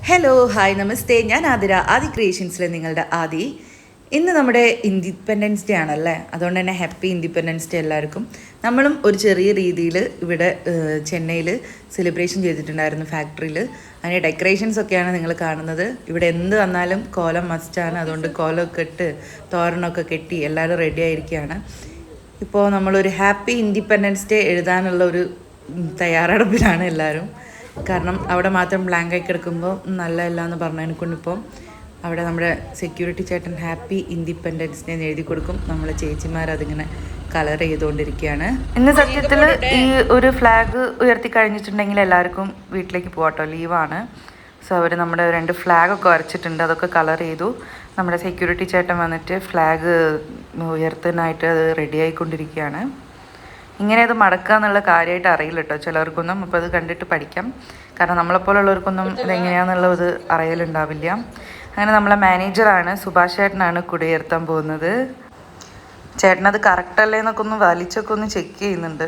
Hello hi നമസ്തേ, ഞാൻ ആതിര, ആദി ക്രിയേഷൻസിലെ നിങ്ങളുടെ ആദി. ഇന്ന് നമ്മുടെ ഇൻഡിപെൻഡൻസ് ഡേ ആണല്ലേ, അതുകൊണ്ട് തന്നെ ഹാപ്പി ഇൻഡിപെൻഡൻസ് ഡേ എല്ലാവർക്കും. നമ്മളും ഒരു ചെറിയ രീതിയിൽ ഇവിടെ ചെന്നൈയിൽ സെലിബ്രേഷൻ ചെയ്തിട്ടുണ്ടായിരുന്നു ഫാക്ടറിയിൽ. അതിൻ്റെ ഡെക്കറേഷൻസ് ഒക്കെയാണ് നിങ്ങൾ കാണുന്നത്. ഇവിടെ എന്ത് വന്നാലും കോലം മസ്റ്റാണ്, അതുകൊണ്ട് കോലമൊക്കെ ഇട്ട് തോരണമൊക്കെ കെട്ടി എല്ലാവരും റെഡി ആയിരിക്കുകയാണ്. ഇപ്പോൾ നമ്മളൊരു ഹാപ്പി ഇൻഡിപെൻഡൻസ് ഡേ എഴുതാനുള്ള ഒരു തയ്യാറെടുപ്പിലാണ് എല്ലാവരും. കാരണം അവിടെ മാത്രം ബ്ലാങ്കായി കിടക്കുമ്പോൾ നല്ലതല്ല എന്ന് പറഞ്ഞതിനെ കൊണ്ടിപ്പോൾ അവിടെ നമ്മുടെ സെക്യൂരിറ്റി ചേട്ടൻ ഹാപ്പി ഇൻഡിപെൻഡൻസ് ഡേ എഴുതി കൊടുക്കും. നമ്മളെ ചേച്ചിമാർ അതിങ്ങനെ കളർ ചെയ്തുകൊണ്ടിരിക്കുകയാണ്. ഇന്ന് സത്യത്തിൽ ഈ ഒരു ഫ്ലാഗ് ഉയർത്തി കഴിഞ്ഞിട്ടുണ്ടെങ്കിൽ എല്ലാവർക്കും വീട്ടിലേക്ക് പോകാട്ടോ, ലീവാണ്. സോ അവർ നമ്മുടെ 2 ഫ്ലാഗൊക്കെ വരച്ചിട്ടുണ്ട്, അതൊക്കെ കളർ ചെയ്തു. നമ്മുടെ സെക്യൂരിറ്റി ചേട്ടൻ വന്നിട്ട് ഫ്ലാഗ് ഉയർത്താനായിട്ട് അത് റെഡി ആയിക്കൊണ്ടിരിക്കുകയാണ്. ഇങ്ങനെ അത് മടക്കുക എന്നുള്ള കാര്യമായിട്ട് അറിയില്ല കേട്ടോ ചിലവർക്കൊന്നും. അപ്പോൾ അത് കണ്ടിട്ട് പഠിക്കാം, കാരണം നമ്മളെപ്പോലുള്ളവർക്കൊന്നും ഇതെങ്ങനെയാണെന്നുള്ളത് അറിയലുണ്ടാവില്ല. അങ്ങനെ നമ്മളെ മാനേജറാണ് സുഭാഷ് ചേട്ടനാണ് കുടിയേർത്താൻ പോകുന്നത്. ചേട്ടനത് കറക്റ്റല്ലേ എന്നൊക്കെ ഒന്ന് വലിച്ചൊക്കെ ഒന്ന് ചെക്ക് ചെയ്യുന്നുണ്ട്.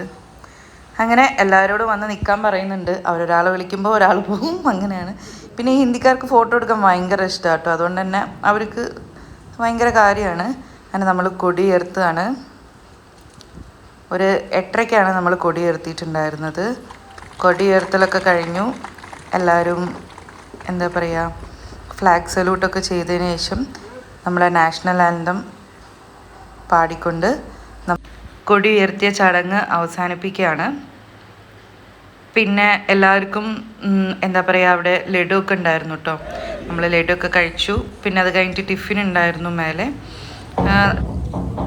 അങ്ങനെ എല്ലാവരോടും വന്ന് നിൽക്കാൻ പറയുന്നുണ്ട്. അവരൊരാളെ വിളിക്കുമ്പോൾ ഒരാൾ പോകും, അങ്ങനെയാണ്. പിന്നെ ഈ ഹിന്ദിക്കാർക്ക് ഫോട്ടോ എടുക്കാൻ ഭയങ്കര ഇഷ്ടമാണ് കേട്ടോ, അതുകൊണ്ട് തന്നെ അവർക്ക് ഭയങ്കര കാര്യമാണ്. അങ്ങനെ നമ്മൾ കൊടിയേർത്താണ്. ഒരു 8:30-ക്കാണ് നമ്മൾ കൊടിയുയർത്തിയിട്ടുണ്ടായിരുന്നത്. കൊടിയുയർത്തലൊക്കെ കഴിഞ്ഞു. എല്ലാവരും എന്താ പറയുക, ഫ്ലാഗ് സല്യൂട്ടൊക്കെ ചെയ്തതിന് ശേഷം നമ്മളെ നാഷണൽ ആന്തം പാടിക്കൊണ്ട് കൊടി ഉയർത്തിയ ചടങ്ങ് അവസാനിപ്പിക്കുകയാണ്. പിന്നെ എല്ലാവർക്കും എന്താ പറയുക, അവിടെ ലഡു ഒക്കെ ഉണ്ടായിരുന്നു കേട്ടോ. നമ്മൾ ലഡു ഒക്കെ കഴിച്ചു. പിന്നെ അത് കഴിഞ്ഞിട്ട് ടിഫിൻ ഉണ്ടായിരുന്നു മേലെ.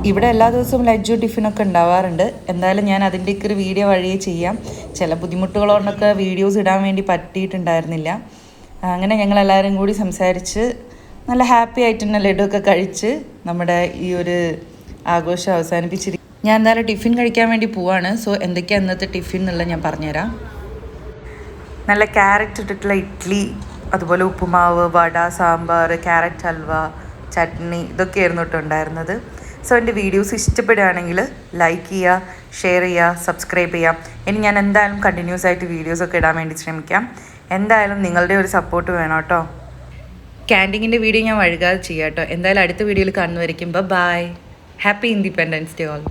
ഇവിടെ എല്ലാ ദിവസവും ലഞ്ച് ടിഫിനൊക്കെ ഉണ്ടാവാറുണ്ട്. എന്തായാലും ഞാൻ അതിൻ്റെയൊക്കെ ഒരു വീഡിയോ വഴിയേ ചെയ്യാം. ചില ബുദ്ധിമുട്ടുകളോടൊക്കെ വീഡിയോസ് ഇടാൻ വേണ്ടി പറ്റിയിട്ടുണ്ടായിരുന്നില്ല. അങ്ങനെ ഞങ്ങളെല്ലാവരും കൂടി സംസാരിച്ച് നല്ല ഹാപ്പി ആയിട്ട് തന്നെ ലഡുവൊക്കെ കഴിച്ച് നമ്മുടെ ഈ ഒരു ആഘോഷം അവസാനിപ്പിച്ചിരിക്കും. ഞാൻ എന്തായാലും ടിഫിൻ കഴിക്കാൻ വേണ്ടി പോവാണ്. സോ എന്തൊക്കെയാണ് ഇന്നത്തെ ടിഫിൻ എന്നുള്ളത് ഞാൻ പറഞ്ഞുതരാം. നല്ല ക്യാരറ്റ് ഇട്ടിട്ടുള്ള ഇഡ്ഡലി, അതുപോലെ ഉപ്പുമാവ്, വട, സാമ്പാർ, ക്യാരറ്റ് ഹൽവ, ചട്നി, ഇതൊക്കെയായിരുന്നു കേട്ടോ ഉണ്ടായിരുന്നത്. സോ എൻ്റെ വീഡിയോസ് ഇഷ്ടപ്പെടുകയാണെങ്കിൽ ലൈക്ക് ചെയ്യുക, ഷെയർ ചെയ്യുക, സബ്സ്ക്രൈബ് ചെയ്യാം. ഇനി ഞാൻ എന്തായാലും കണ്ടിന്യൂസ് ആയിട്ട് വീഡിയോസൊക്കെ ഇടാൻ വേണ്ടി ശ്രമിക്കാം. എന്തായാലും നിങ്ങളുടെ ഒരു സപ്പോർട്ട് വേണം കേട്ടോ. ക്യാൻറ്റീനിൻ്റെ വീഡിയോ ഞാൻ വഴുകാതെ ചെയ്യാം കേട്ടോ. എന്തായാലും അടുത്ത വീഡിയോയിൽ കാണുന്നവരിക്കും bye. Happy independence day all.